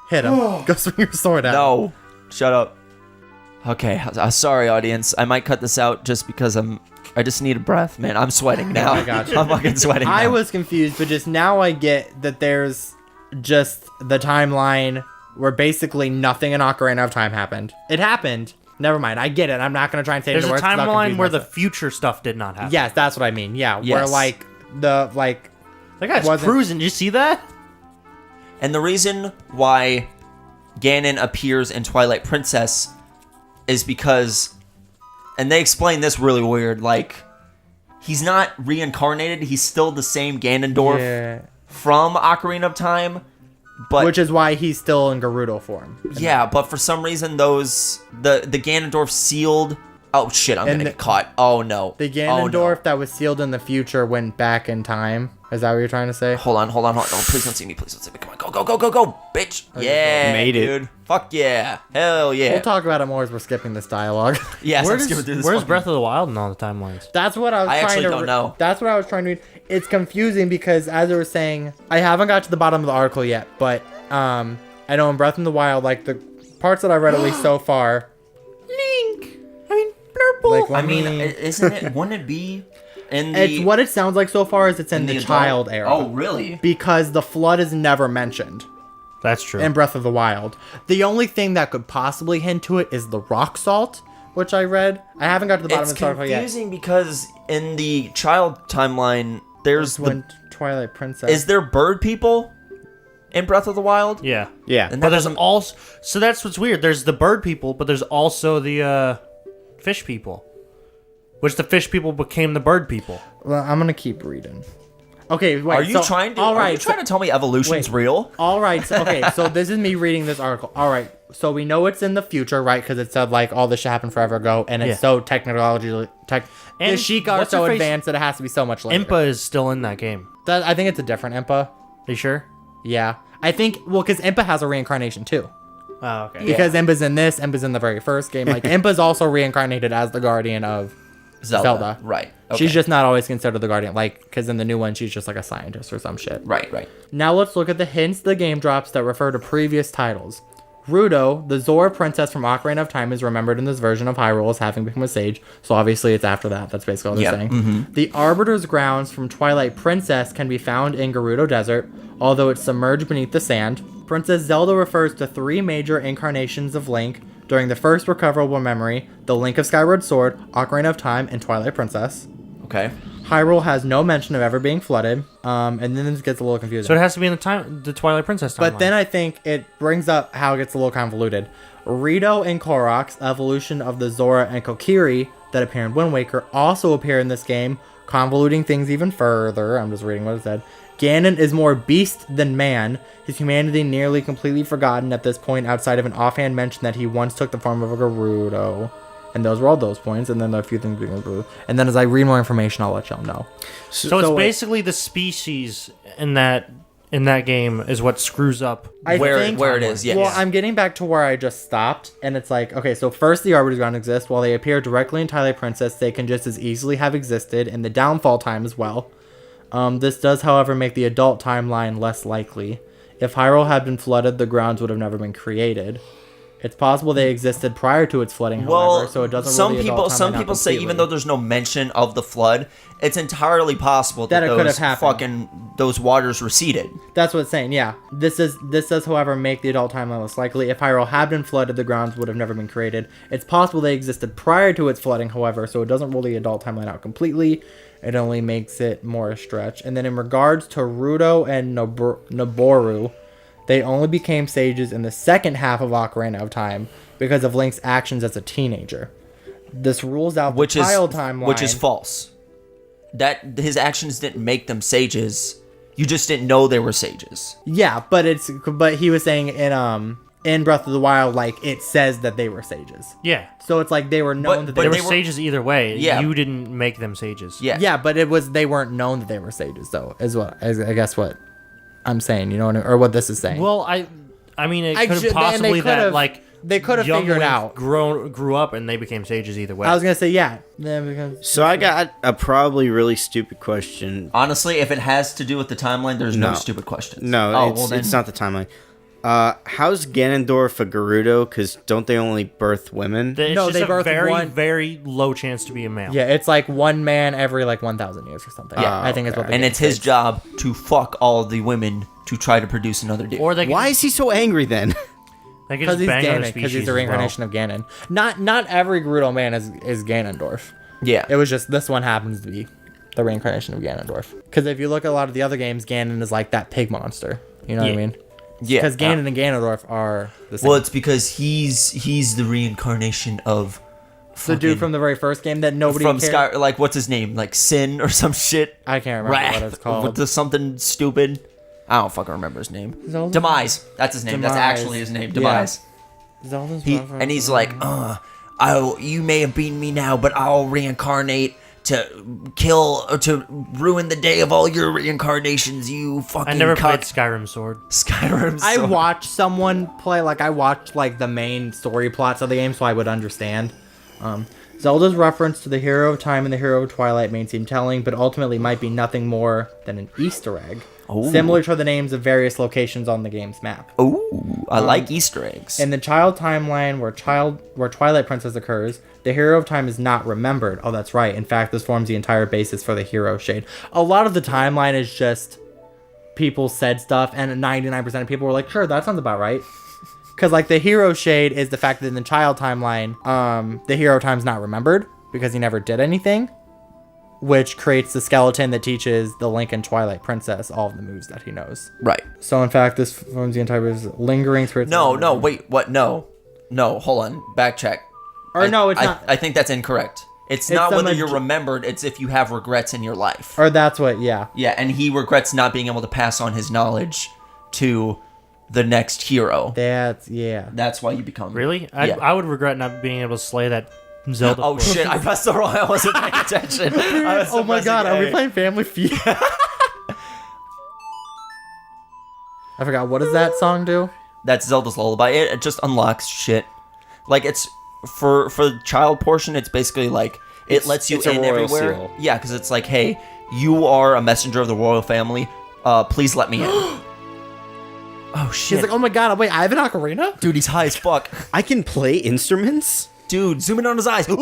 Hit him. Go swing your sword at him. No. Shut up. Okay, sorry, audience. I might cut this out just because I just need a breath, man. I'm sweating now. I got you. I'm fucking sweating now. I was confused, but just now I get that there's just the timeline where basically nothing in Ocarina of Time happened. It happened. Never mind. I get it. I'm not going to try and say it There's into a words 'cause I'll timeline confuse where the myself. future stuff did not happen. Yes, that's what I mean. Yeah, where Yes. like the like That guy's wasn't- cruising. Did you see that? And the reason why Ganon appears in Twilight Princess is because, and they explain this really weird, like, he's not reincarnated, he's still the same Ganondorf from Ocarina of Time, but... Which is why he's still in Gerudo form. Yeah, but for some reason the Ganondorf sealed... Oh shit, I'm gonna get caught. Oh no. The Ganondorf that was sealed in the future went back in time. Is that what you're trying to say? Hold on. Oh, please don't see me, Come on, go, bitch. Yeah, Made it. dude. Fuck yeah. Hell yeah. We'll talk about it more as we're skipping this dialogue. Yes, Where's let's get through this Where's fucking- Breath of the Wild in all the timelines? That's what I was I trying actually to don't know. That's what I was trying to read. It's confusing because as I was saying, I haven't got to the bottom of the article yet, but I know in Breath of the Wild, like the parts that I read at least so far. Link! I mean, Blurple! Like, I mean, isn't it? Wouldn't it be in the? It's what it sounds like so far is it's in the adult- child era. Oh, really? Because the flood is never mentioned That's true. in Breath of the Wild. The only thing that could possibly hint to it is the rock salt, which I read. I haven't got to the bottom It's of the article yet. confusing because in the child timeline, there's When Twilight Princess. is there bird people in Breath of the Wild? yeah. Yeah. And But that there's doesn't. also... So that's what's weird. There's the bird people, but there's also the fish people. Which the fish people became the bird people. Well, I'm gonna keep reading. Okay, wait. Are you trying to? All Are right, you trying to tell me evolution's wait. real? All right. So, okay. So this is me reading this article. All right. So we know it's in the future, right? Because it said like all this shit happened forever ago, and it's Yeah. so technologically the And Sheik are what's so her face- advanced that it has to be so much later. Impa is still in that game. I think it's a different Impa. Are you sure? Yeah. I think because Impa has a reincarnation too. Oh, okay. Because Impa's in this, Impa's in the very first game. Like Impa's also reincarnated as the guardian of Zelda. Right. Okay. She's just not always considered the guardian, like because in the new one she's just like a scientist or some shit. right. Now let's look at the hints the game drops that refer to previous titles. Rudo, the Zora princess from Ocarina of Time, is remembered in this version of Hyrule as having become a sage, so obviously it's after that. That's basically all they're saying. Mm-hmm. The Arbiter's Grounds from Twilight Princess can be found in Gerudo Desert, although it's submerged beneath the sand. Princess Zelda refers to 3 major incarnations of Link during the first recoverable memory, the Link of Skyward Sword, Ocarina of Time, and Twilight Princess. Okay. Hyrule has no mention of ever being flooded, and then this gets a little confusing. So it has to be in the Twilight Princess timeline. But then I think it brings up how it gets a little convoluted. Rito and Korok's evolution of the Zora and Kokiri that appear in Wind Waker also appear in this game, convoluting things even further. I'm just reading what it said. Ganon is more beast than man, his humanity nearly completely forgotten at this point outside of an offhand mention that he once took the form of a Gerudo. And those were all those points, and then a few things being improved. And then as I read more information, I'll let y'all know. So it's basically the species in that game is what screws up Where it is, yes. Well, I'm getting back to where I just stopped, and it's like, okay, so first the Arbiter's Ground exists. While they appear directly in Twilight Princess, they can just as easily have existed in the Downfall time as well. This does, however, make the adult timeline less likely. If Hyrule had been flooded, the grounds would have never been created. It's possible they existed prior to its flooding, however, so it doesn't some really people adult some timeline out people say even completely. though there's no mention of the flood, it's entirely possible that That it could those have happened. fucking those waters receded. That's what it's saying, yeah. This does, however, make the adult timeline less likely. If Hyrule had been flooded, the grounds would have never been created. It's possible they existed prior to its flooding, however, so it doesn't rule the adult timeline out completely. It only makes it more a stretch. And then in regards to Rudo and Noboru, they only became sages in the second half of Ocarina of Time because of Link's actions as a teenager. This rules out the child timeline. Which is false. That his actions didn't make them sages. You just didn't know they were sages. Yeah, but he was saying in Breath of the Wild, like, it says that they were sages. Yeah. So it's like they were known that They they were were sages either way. Yeah. You didn't make them sages. Yeah. Yeah, but they weren't known that they were sages, though. I guess what I'm saying, you know, or what this is saying. Well, I mean, it I could have should- and they possibly could've- that like they could have young figured Link out. grew up and they became sages either way. I was gonna say yeah. Because So I got a probably really stupid question. Honestly, if it has to do with the timeline, there's no No. stupid questions. No, Oh, it's, well then. it's not the timeline. How's Ganondorf a Gerudo? Because don't they only birth women? It's No, just they a birth very, one- very low chance to be a male. Yeah, it's like one man every like 1,000 years or something. Yeah. I think is what. The And game it's his states. job to fuck all the women to try to produce another dude. Or they can, Why is he so angry then? they can Because just he's bang other Ganon. Because he's species the as reincarnation of Ganon. Not every Gerudo man is Ganondorf. yeah. It was just this one happens to be the reincarnation of Ganondorf. Because if you look at a lot of the other games, Ganon is like that pig monster. You know what I mean? Yeah. Because Ganon and Ganondorf are the same. Well, it's because he's the reincarnation of the dude from the very first game that nobody from cared. Sky, like what's his name, like Sin or some shit. I can't remember what it's With called. the something stupid. I don't fucking remember his name. Zelda? Demise. That's his name. That's Demise. actually his name. Yeah. Demise. Zelda's And he's like, you may have beaten me now, but I'll reincarnate to kill or to ruin the day of all your reincarnations. You fucking I never played cunt. Skyrim Sword. Skyrim. I Sword. watched someone play, like, I watched, like, the main story plots of the game so I would understand. Zelda's reference to the Hero of Time and the Hero of Twilight may seem telling, but ultimately might be nothing more than an Easter egg. Ooh. Similar to the names of various locations on the game's map. Ooh, I like Easter eggs. In the child timeline where Twilight Princess occurs, the Hero of Time is not remembered. Oh, that's right. In fact, this forms the entire basis for the Hero Shade. A lot of the timeline is just people said stuff, and 99% of people were like, sure, that sounds about right. Because, like, the Hero Shade is the fact that in the child timeline, the Hero of Time's not remembered because he never did anything, which creates the skeleton that teaches the Link and Twilight Princess all of the moves that he knows. Right. So, in fact, this forms the entire lingering spirits. No, wait, what? No, hold on, back check. Or no, it's not. I think that's incorrect. It's not the whether you're remembered. It's if you have regrets in your life. Or that's what, yeah. Yeah, and he regrets not being able to pass on his knowledge to the next hero. Yeah. That's why you become Really? Yeah. I would regret not being able to slay that Zelda. Oh shit! I pressed the wrong. I wasn't paying attention. Oh my god, are we playing Family Feud? I forgot, what does that song do? That's Zelda's Lullaby. It just unlocks shit. Like it's for the child portion. It's basically like it lets you it's a in royal everywhere. seal. Yeah, because it's like, hey, you are a messenger of the royal family. Please let me in. Oh shit! He's like, oh my god, wait, I have an ocarina? Dude, he's high as fuck. I can play instruments? Dude, zoom in on his eyes. The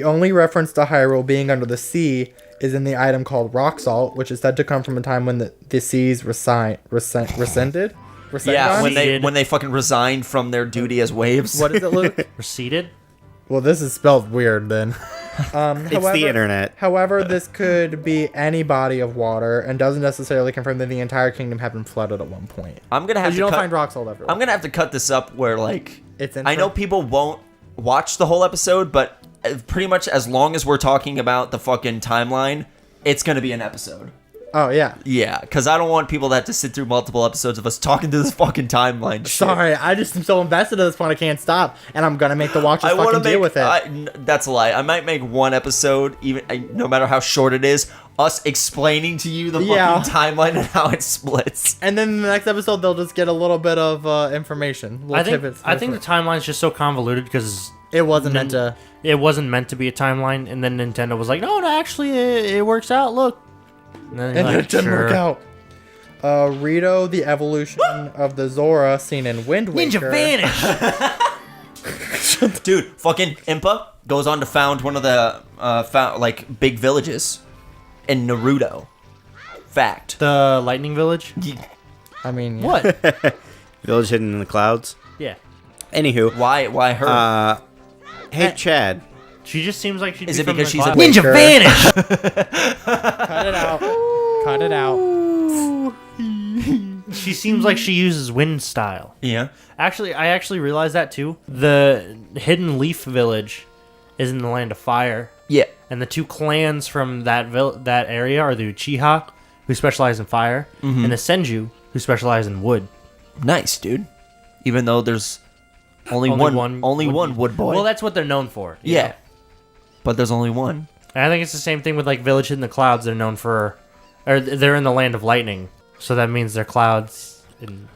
only reference to Hyrule being under the sea is in the item called rock salt, which is said to come from a time when the seas rescinded? Yeah, Receded. when they fucking resigned from their duty as waves. What is it, Luke? Receded? Well, this is spelled weird then. It's the internet. However, this could be any body of water and doesn't necessarily confirm that the entire kingdom had been flooded at one point. I'm gonna have Because to you don't cut, find rock salt everywhere. I'm gonna have to cut this up where like It's I know people won't watch the whole episode, but pretty much as long as we're talking about the fucking timeline, it's gonna be an episode. Oh, yeah. Yeah, because I don't want people to have to sit through multiple episodes of us talking to this fucking timeline shit. Sorry, I just am so invested at this point I can't stop, and I'm gonna make the watchers I want fucking to deal make. with it. That's a lie. I might make one episode, even no matter how short it is, us explaining to you the Yeah. fucking timeline and how it splits. And then in the next episode, they'll just get a little bit of information. Little I think tidbits. I think the timeline's just so convoluted because it wasn't meant to. it wasn't meant to be a timeline, and then Nintendo was like, no, actually, it works out. Look, and then And you're it like, didn't work "Sure." out. Rito, the evolution of the Zora seen in Wind Waker. Ninja vanish. Dude, fucking Impa goes on to found one of the like big villages in Naruto. Fact. The Lightning Village. I mean, yeah. What? Village hidden in the clouds. Yeah. Anywho, Why her? hey Chad, She just seems like she'd Is be it from because the she's a clouds. Ninja Ninja vanish. Cut it out. Cut it out. She seems like she uses wind style. Yeah. Actually, I actually realized that too. The Hidden Leaf Village is in the Land of Fire, Yeah. and the two clans from that that area are the Uchiha, who specialize in fire, and the Senju, who specialize in wood. Nice, dude. Even though there's only one wood boy. Well, that's what they're known for. you yeah. know? But there's only one. And I think it's the same thing with like Village in the Clouds. They're known for, or they're in the Land of Lightning, so that means their clouds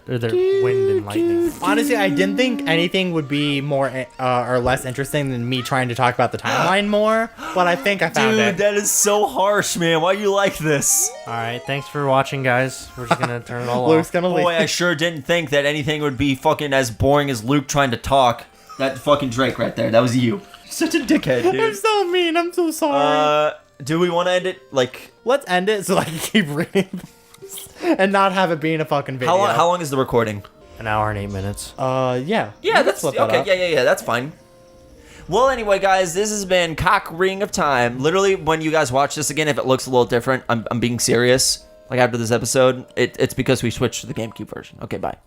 or their wind and lightning. Honestly, I didn't think anything would be more or less interesting than me trying to talk about the timeline more, but I think I found Dude, it. that is so harsh, man. Why you like this? All right, thanks for watching, guys. We're just gonna turn it all Luke's off. gonna leave. Boy, I sure didn't think that anything would be fucking as boring as Luke trying to talk. That fucking Drake right there. That was you. Such a dickhead, I'm dude. so mean. I'm so sorry. Do we want to end it like? Let's end it so I can keep reading this and not have it being a fucking video. How long is the recording? An hour and 8 minutes. Yeah. Yeah, We can that's split that okay. up. Yeah. That's fine. Well, anyway, guys, this has been Cock Ring of Time. Literally, when you guys watch this again, if it looks a little different, I'm being serious. Like after this episode, it's because we switched to the GameCube version. Okay, bye.